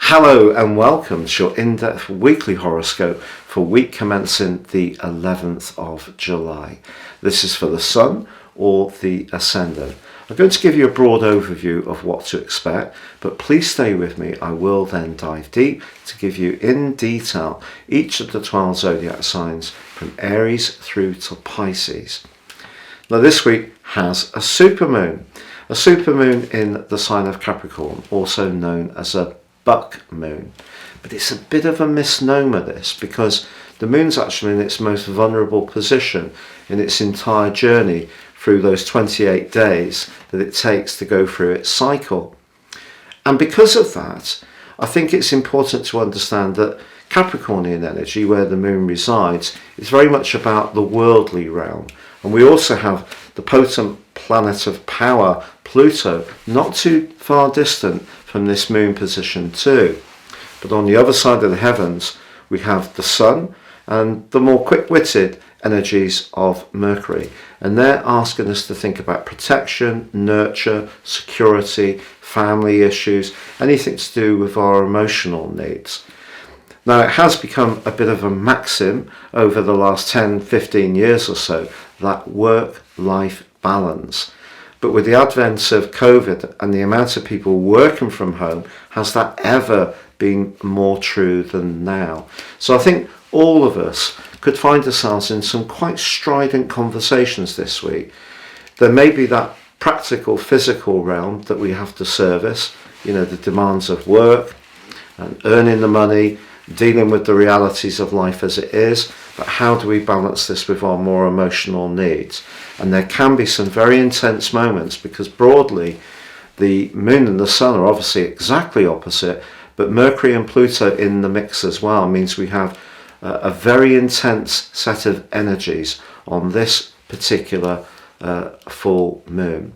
Hello and welcome to your in-depth weekly horoscope for week commencing the 11th of July. This is for the Sun or the Ascendant. I'm going to give you a broad overview of what to expect, but please stay with me. I will then dive deep to give you in detail each of the 12 zodiac signs from Aries through to Pisces. Now this week has a supermoon in the sign of Capricorn, also known as a buck moon. But it's a bit of a misnomer, this, because the moon's actually in its most vulnerable position in its entire journey through those 28 days that it takes to go through its cycle. And because of that, I think it's important to understand that Capricornian energy, where the moon resides, is very much about the worldly realm. And we also have the potent planet of power, Pluto, not too far distant from this moon position too. But on the other side of the heavens, we have the Sun and the more quick-witted energies of Mercury. And they're asking us to think about protection, nurture, security, family issues, anything to do with our emotional needs. Now, it has become a bit of a maxim over the last 10, 15 years or so, that work-life balance. But with the advent of COVID and the amount of people working from home, has that ever been more true than now? So I think all of us could find ourselves in some quite strident conversations this week. There may be that practical, physical realm that we have to service, the demands of work and earning the money, dealing with the realities of life as it is, but how do we balance this with our more emotional needs? And there can be some very intense moments, because broadly the moon and the sun are obviously exactly opposite, but Mercury and Pluto in the mix as well means we have a very intense set of energies on this particular full moon.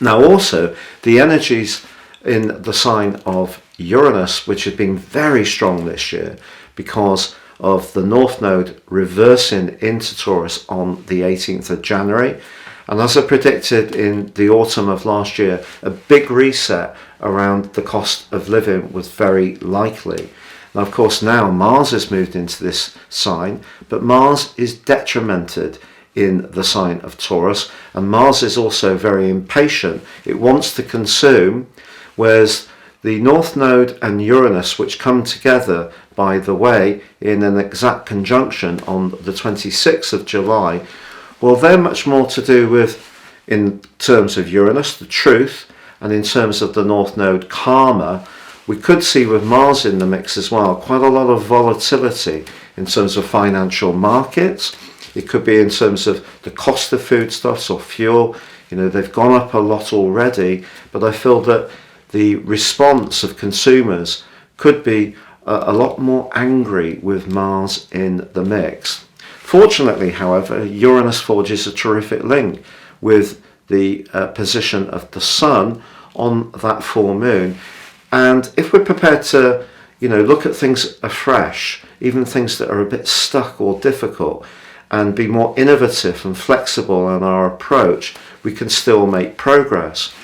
Now also the energies in the sign of Uranus, which has been very strong this year because of the North Node reversing into Taurus on the 18th of January. And as I predicted in the autumn of last year, a big reset around the cost of living was very likely. Now, of course, now Mars has moved into this sign, but Mars is detrimented in the sign of Taurus, and Mars is also very impatient. It wants to consume, whereas the North Node and Uranus, which come together, by the way, in an exact conjunction on the 26th of July, well, they're much more to do with, in terms of Uranus, the truth, and in terms of the North Node, karma. We could see with Mars in the mix as well, quite a lot of volatility in terms of financial markets. It could be in terms of the cost of foodstuffs or fuel. They've gone up a lot already, but I feel that the response of consumers could be a lot more angry with Mars in the mix. Fortunately, however, Uranus forges a terrific link with the position of the Sun on that full moon. And if we're prepared to, look at things afresh, even things that are a bit stuck or difficult, and be more innovative and flexible in our approach, we can still make progress.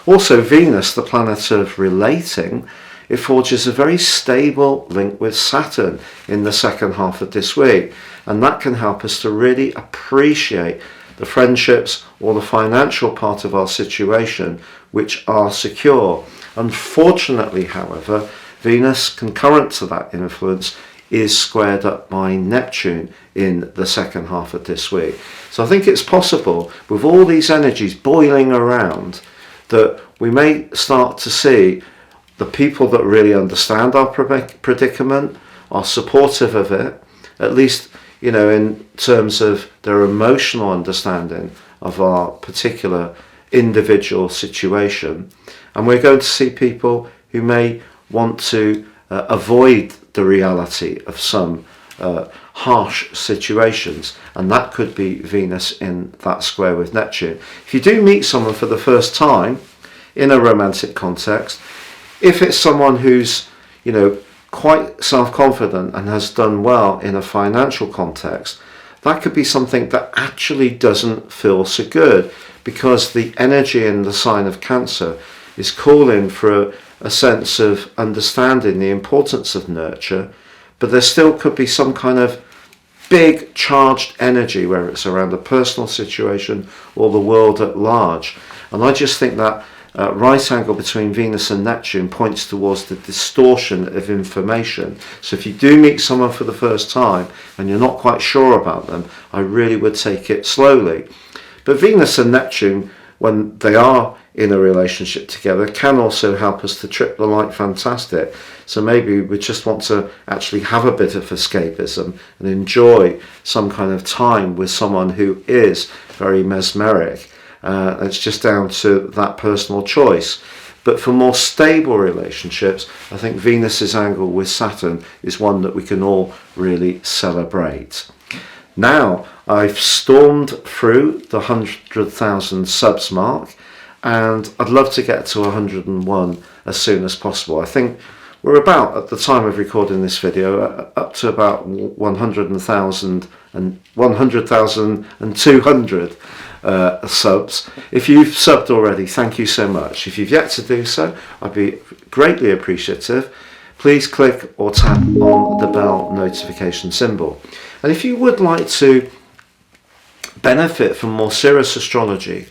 Also, Venus, the planet of relating, it forges a very stable link with Saturn in the second half of this week. And that can help us to really appreciate the friendships or the financial part of our situation which are secure. Unfortunately, however, Venus, concurrent to that influence, is squared up by Neptune in the second half of this week. So I think it's possible, with all these energies boiling around, that we may start to see the people that really understand our predicament, are supportive of it, at least, in terms of their emotional understanding of our particular individual situation. And we're going to see people who may want to avoid the reality of some harsh situations, and that could be Venus in that square with Neptune. If you do meet someone for the first time in a romantic context, if it's someone who's quite self-confident and has done well in a financial context, that could be something that actually doesn't feel so good, because the energy in the sign of Cancer is calling for a sense of understanding the importance of nurture, but there still could be some kind of big charged energy, whether it's around a personal situation or the world at large. And I just think that right angle between Venus and Neptune points towards the distortion of information. So if you do meet someone for the first time and you're not quite sure about them, I really would take it slowly. But Venus and Neptune, when they are in a relationship together, can also help us to trip the light fantastic. So maybe we just want to actually have a bit of escapism and enjoy some kind of time with someone who is very mesmeric. It's just down to that personal choice. But for more stable relationships, I think Venus's angle with Saturn is one that we can all really celebrate. Now, I've stormed through the 100,000 subs mark, and I'd love to get to 101 as soon as possible. I think we're about, at the time of recording this video, up to about 100,000 and 100,200 subs. If you've subbed already, thank you so much. If you've yet to do so, I'd be greatly appreciative. Please click or tap on the bell notification symbol. And if you would like to benefit from more serious astrology,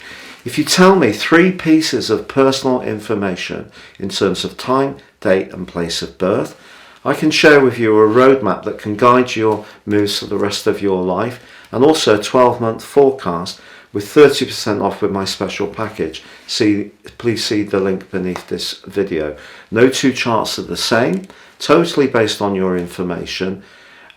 if you tell me 3 pieces of personal information in terms of time, date and place of birth, I can share with you a roadmap that can guide your moves for the rest of your life, and also a 12-month forecast with 30% off with my special package. Please see the link beneath this video. No 2 charts are the same, totally based on your information,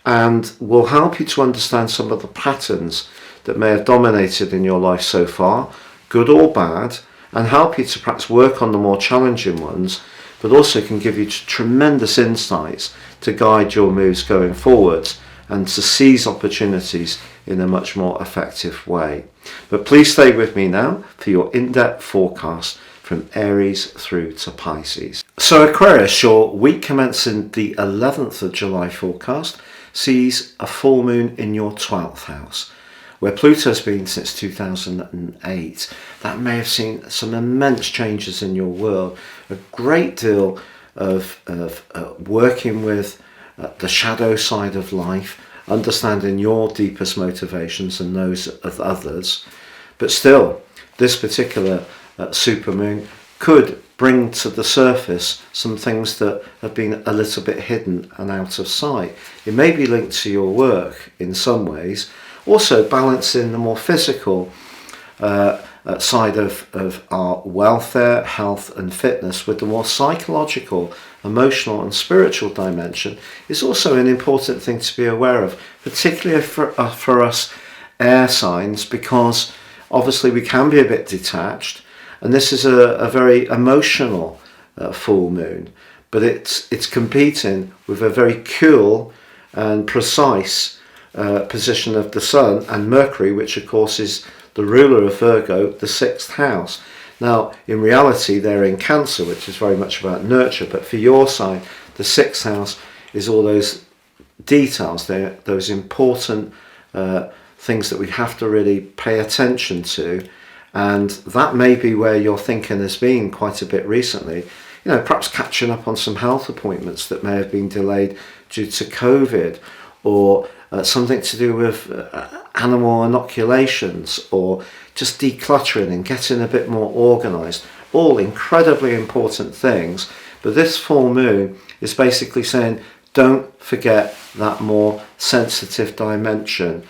and will help you to understand some of the patterns that may have dominated in your life so far, good or bad, and help you to perhaps work on the more challenging ones, but also can give you tremendous insights to guide your moves going forwards and to seize opportunities in a much more effective way. But please stay with me now for your in-depth forecast from Aries through to Pisces. So Aquarius, your week commencing the 11th of July forecast sees a full moon in your 12th house, where Pluto's been since 2008. That may have seen some immense changes in your world, a great deal of working with the shadow side of life, understanding your deepest motivations and those of others. But still, this particular supermoon could bring to the surface some things that have been a little bit hidden and out of sight. It may be linked to your work in some ways, also balancing the more physical side of our welfare, health and fitness with the more psychological, emotional and spiritual dimension is also an important thing to be aware of, particularly for us air signs, because obviously we can be a bit detached, and this is a very emotional full moon, but it's competing with a very cool and precise position of the Sun and Mercury, which of course is the ruler of Virgo, the 6th house. Now, in reality, they're in Cancer, which is very much about nurture, but for your sign, the 6th house is all those details, those important things that we have to really pay attention to, and that may be where your thinking has been quite a bit recently. You know, perhaps catching up on some health appointments that may have been delayed due to COVID, or something to do with animal inoculations, or just decluttering and getting a bit more organised. All incredibly important things, but this full moon is basically saying don't forget that more sensitive dimension,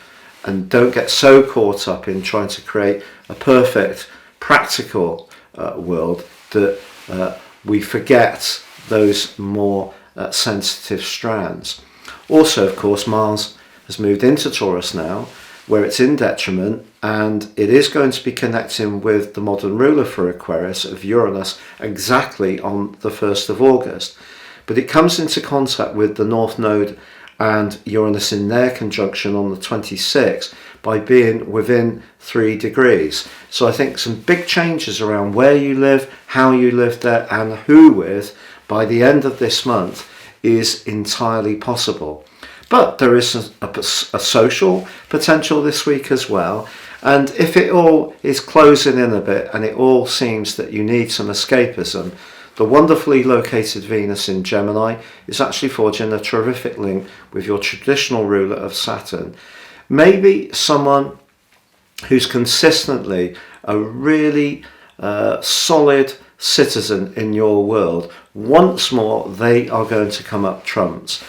and don't get so caught up in trying to create a perfect practical world that we forget those more sensitive strands. Also, of course, Mars has moved into Taurus now, where it's in detriment, and it is going to be connecting with the modern ruler for Aquarius of Uranus exactly on the 1st of August. But it comes into contact with the North Node and Uranus in their conjunction on the 26th by being within 3 degrees. So I think some big changes around where you live, how you live there, and who with by the end of this month is entirely possible. But there is a social potential this week as well. And if it all is closing in a bit and it all seems that you need some escapism, The wonderfully located Venus in Gemini is actually forging a terrific link with your traditional ruler of Saturn. Maybe someone who's consistently a really solid citizen in your world. Once more, they are going to come up trumps.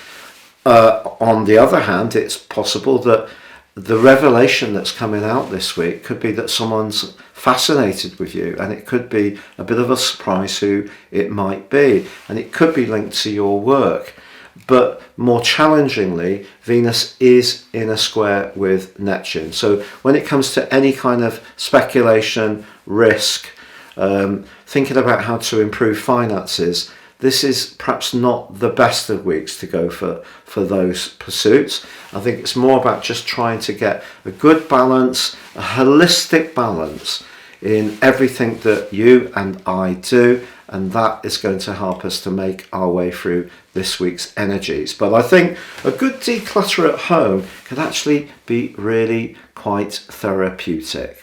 On the other hand, it's possible that the revelation that's coming out this week could be that someone's fascinated with you, and it could be a bit of a surprise who it might be, and it could be linked to your work. But more challengingly, Venus is in a square with Neptune. So when it comes to any kind of speculation, risk, thinking about how to improve finances, this is perhaps not the best of weeks to go for those pursuits. I think it's more about just trying to get a good balance, a holistic balance in everything that you and I do, and that is going to help us to make our way through this week's energies. But I think a good declutter at home can actually be really quite therapeutic.